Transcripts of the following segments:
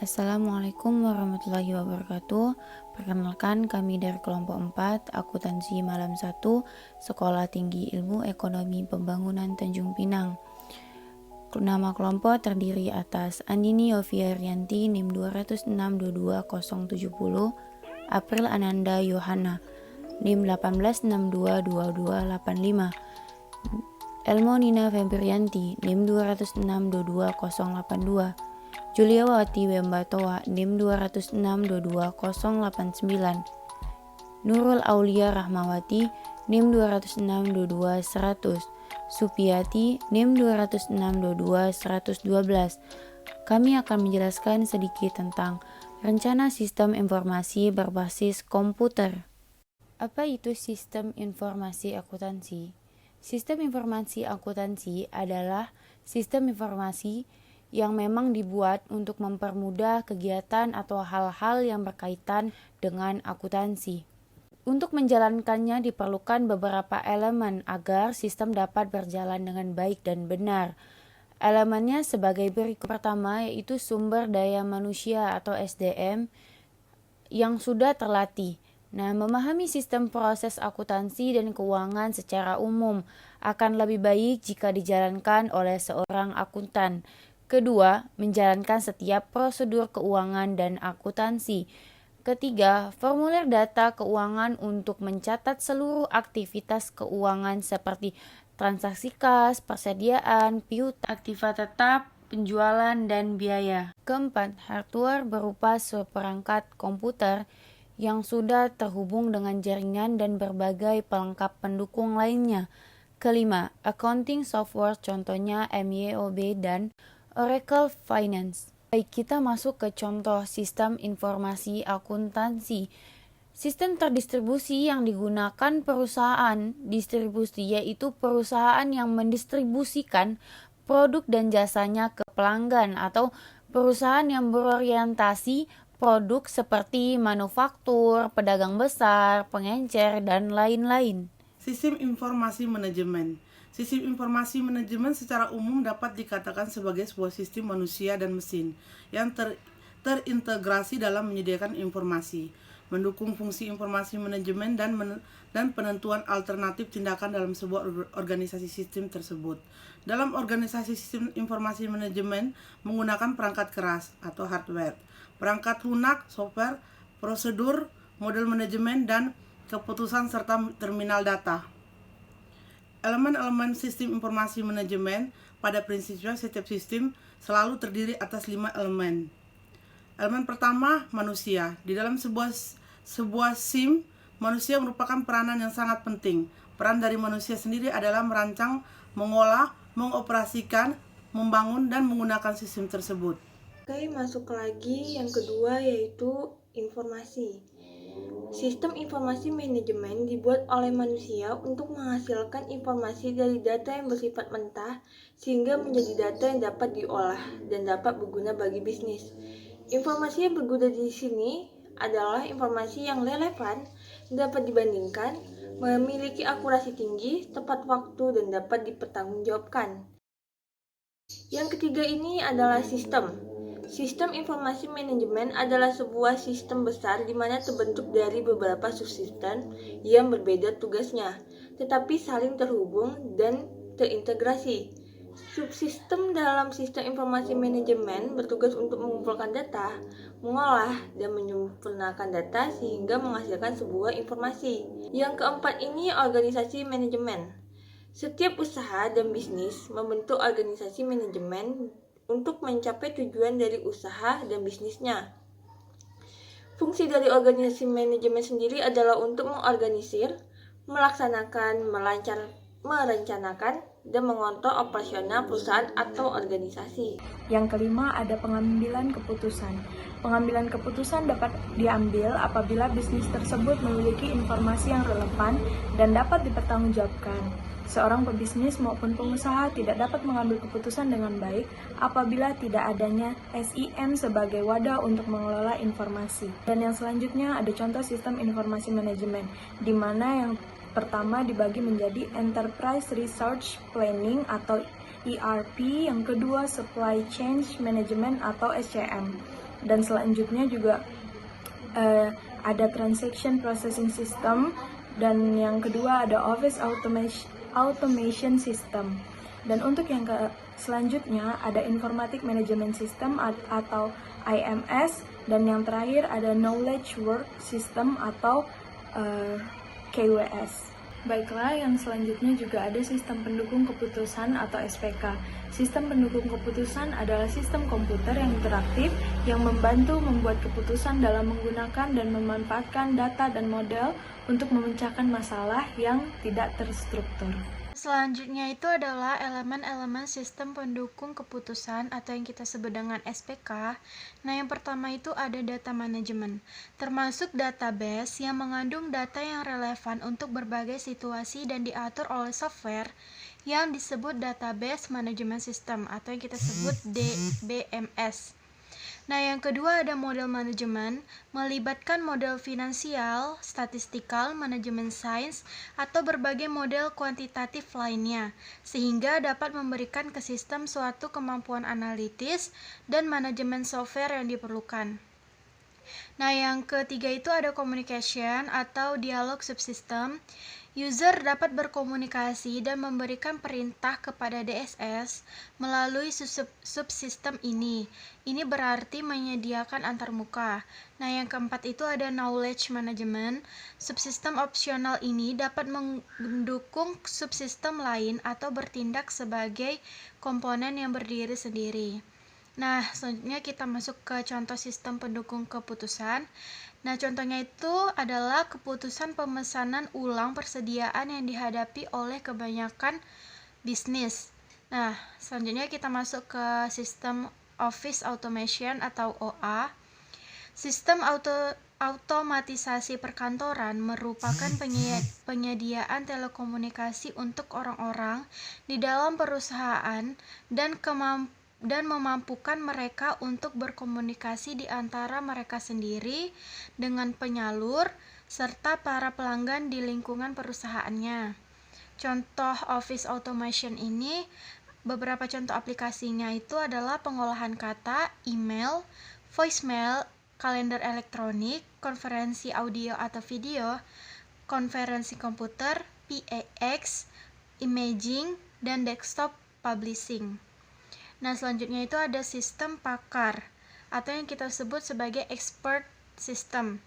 Assalamualaikum warahmatullahi wabarakatuh. Perkenalkan, kami dari kelompok 4 Akuntansi Malam 1 Sekolah Tinggi Ilmu Ekonomi Pembangunan Tanjung Pinang. Nama kelompok terdiri atas Andini Yovia Rianti NIM 2062270, April Ananda Yohana NIM 18622285, Elmo Nina Febrianti NIM 2062282, Julia Wati Wembatoa NIM 2062289, Nurul Aulia Rahmawati NIM 2062200, Supiati NIM 2062212. Kami akan menjelaskan sedikit tentang rencana sistem informasi berbasis komputer. Apa itu sistem informasi akuntansi? Sistem informasi akuntansi adalah sistem informasi yang memang dibuat untuk mempermudah kegiatan atau hal-hal yang berkaitan dengan akuntansi. Untuk menjalankannya diperlukan beberapa elemen agar sistem dapat berjalan dengan baik dan benar. Elemennya sebagai berikut. Pertama yaitu sumber daya manusia atau SDM yang sudah terlatih. Memahami sistem proses akuntansi dan keuangan secara umum akan lebih baik jika dijalankan oleh seorang akuntan. Kedua, menjalankan setiap prosedur keuangan dan akuntansi. Ketiga, formulir data keuangan untuk mencatat seluruh aktivitas keuangan seperti transaksi kas, persediaan, piutang, aktiva tetap, penjualan, dan biaya. Keempat, hardware berupa seperangkat komputer yang sudah terhubung dengan jaringan dan berbagai pelengkap pendukung lainnya. Kelima, accounting software contohnya MYOB dan Oracle Finance. Baik, kita masuk ke contoh sistem informasi akuntansi. Sistem terdistribusi yang digunakan perusahaan distribusi yaitu perusahaan yang mendistribusikan produk dan jasanya ke pelanggan atau perusahaan yang berorientasi produk seperti manufaktur, pedagang besar, pengencer, dan lain-lain. Sistem informasi manajemen. Sistem informasi manajemen secara umum dapat dikatakan sebagai sebuah sistem manusia dan mesin yang terintegrasi dalam menyediakan informasi, mendukung fungsi informasi manajemen dan penentuan alternatif tindakan dalam sebuah organisasi sistem tersebut. Dalam organisasi sistem informasi manajemen menggunakan perangkat keras atau hardware, perangkat lunak, software, prosedur, model manajemen, dan keputusan serta terminal data. Elemen-elemen sistem informasi manajemen pada prinsipnya setiap sistem selalu terdiri atas 5 elemen. Elemen pertama, manusia. Di dalam sebuah SIM, manusia merupakan peranan yang sangat penting. Peran dari manusia sendiri adalah merancang, mengolah, mengoperasikan, membangun, dan menggunakan sistem tersebut. Oke, masuk lagi yang kedua yaitu informasi. Sistem informasi manajemen dibuat oleh manusia untuk menghasilkan informasi dari data yang bersifat mentah sehingga menjadi data yang dapat diolah dan dapat berguna bagi bisnis. Informasi yang berguna di sini adalah informasi yang relevan, dapat dibandingkan, memiliki akurasi tinggi, tepat waktu, dan dapat dipertanggungjawabkan. Yang ketiga ini adalah sistem. Sistem informasi manajemen adalah sebuah sistem besar di mana terbentuk dari beberapa subsistem yang berbeda tugasnya, tetapi saling terhubung dan terintegrasi. Subsistem dalam sistem informasi manajemen bertugas untuk mengumpulkan data, mengolah, dan menyempurnakan data sehingga menghasilkan sebuah informasi. Yang keempat ini organisasi manajemen. Setiap usaha dan bisnis membentuk organisasi manajemen untuk mencapai tujuan dari usaha dan bisnisnya. Fungsi dari organisasi manajemen sendiri adalah untuk mengorganisir, melaksanakan, merencanakan, dan mengontrol operasional perusahaan atau organisasi. Yang kelima ada pengambilan keputusan. Pengambilan keputusan dapat diambil apabila bisnis tersebut memiliki informasi yang relevan dan dapat dipertanggungjawabkan. Seorang pebisnis maupun pengusaha tidak dapat mengambil keputusan dengan baik apabila tidak adanya SIM sebagai wadah untuk mengelola informasi. Dan yang selanjutnya ada contoh sistem informasi manajemen, di mana yang pertama dibagi menjadi Enterprise Resource Planning atau ERP, yang kedua Supply Chain Management atau SCM. Dan selanjutnya juga ada transaction processing system, dan yang kedua ada office automation system. Dan untuk yang selanjutnya ada informatic management system atau IMS, dan yang terakhir ada knowledge work system atau KWS. Baiklah, yang selanjutnya juga ada sistem pendukung keputusan atau SPK. Sistem pendukung keputusan adalah sistem komputer yang interaktif yang membantu membuat keputusan dalam menggunakan dan memanfaatkan data dan model untuk memecahkan masalah yang tidak terstruktur. Selanjutnya itu adalah elemen-elemen sistem pendukung keputusan atau yang kita sebut dengan SPK. Nah, yang pertama itu ada data manajemen, termasuk database yang mengandung data yang relevan untuk berbagai situasi dan diatur oleh software yang disebut database management system atau yang kita sebut DBMS. Nah, yang kedua ada model manajemen, melibatkan model finansial, statistikal, manajemen sains, atau berbagai model kuantitatif lainnya, sehingga dapat memberikan ke sistem suatu kemampuan analitis dan manajemen software yang diperlukan. Nah, yang ketiga itu ada communication atau dialog subsystem. User dapat berkomunikasi dan memberikan perintah kepada DSS melalui subsistem ini. Ini berarti menyediakan antarmuka. Nah, yang keempat itu ada knowledge management. Subsistem opsional ini dapat mendukung subsistem lain atau bertindak sebagai komponen yang berdiri sendiri. Nah, selanjutnya kita masuk ke contoh sistem pendukung keputusan. Nah, contohnya itu adalah keputusan pemesanan ulang persediaan yang dihadapi oleh kebanyakan bisnis. Nah, selanjutnya kita masuk ke sistem office automation atau OA. Sistem automatisasi perkantoran merupakan penyediaan telekomunikasi untuk orang-orang di dalam perusahaan dan memampukan mereka untuk berkomunikasi di antara mereka sendiri dengan penyalur serta para pelanggan di lingkungan perusahaannya. Contoh office automation ini, beberapa contoh aplikasinya itu adalah pengolahan kata, email, voicemail, kalender elektronik, konferensi audio atau video, konferensi komputer, PAX, imaging, dan desktop publishing. Nah, selanjutnya itu ada sistem pakar atau yang kita sebut sebagai expert system.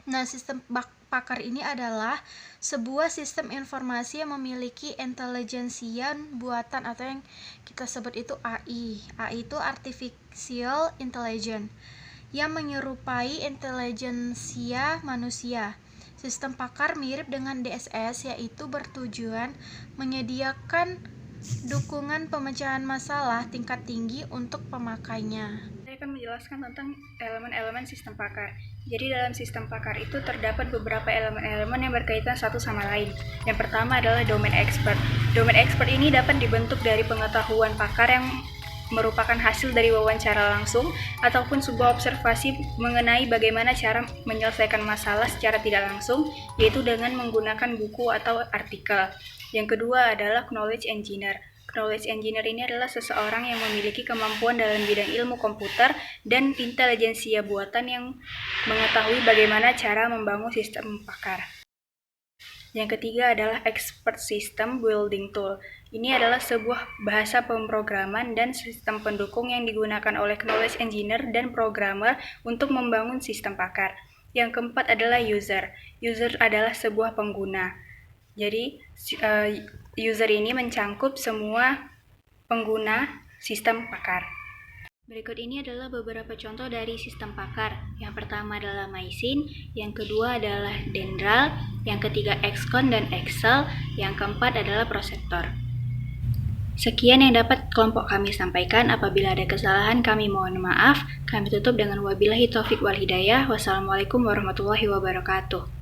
Nah, sistem pakar ini adalah sebuah sistem informasi yang memiliki intelijensia buatan atau yang kita sebut itu AI. AI itu artificial intelligence yang menyerupai intelijensia manusia. Sistem pakar mirip dengan DSS, yaitu bertujuan menyediakan dukungan pemecahan masalah tingkat tinggi untuk pemakainya. Saya akan menjelaskan tentang elemen-elemen sistem pakar. Jadi dalam sistem pakar itu terdapat beberapa elemen-elemen yang berkaitan satu sama lain. Yang pertama adalah domain expert. Domain expert ini dapat dibentuk dari pengetahuan pakar yang merupakan hasil dari wawancara langsung ataupun sebuah observasi mengenai bagaimana cara menyelesaikan masalah secara tidak langsung, yaitu dengan menggunakan buku atau artikel. Yang kedua adalah knowledge engineer. Knowledge engineer ini adalah seseorang yang memiliki kemampuan dalam bidang ilmu komputer dan intelijensia buatan yang mengetahui bagaimana cara membangun sistem pakar. Yang ketiga adalah expert system building tool. Ini adalah sebuah bahasa pemrograman dan sistem pendukung yang digunakan oleh knowledge engineer dan programmer untuk membangun sistem pakar. Yang keempat adalah user. User adalah sebuah pengguna. Jadi, user ini mencangkup semua pengguna sistem pakar. Berikut ini adalah beberapa contoh dari sistem pakar. Yang pertama adalah MySyn, yang kedua adalah Dendral, yang ketiga XCON dan Excel, yang keempat adalah Prosetor. Sekian yang dapat kelompok kami sampaikan. Apabila ada kesalahan, kami mohon maaf. Kami tutup dengan wabillahi taufik wal hidayah. Wassalamualaikum warahmatullahi wabarakatuh.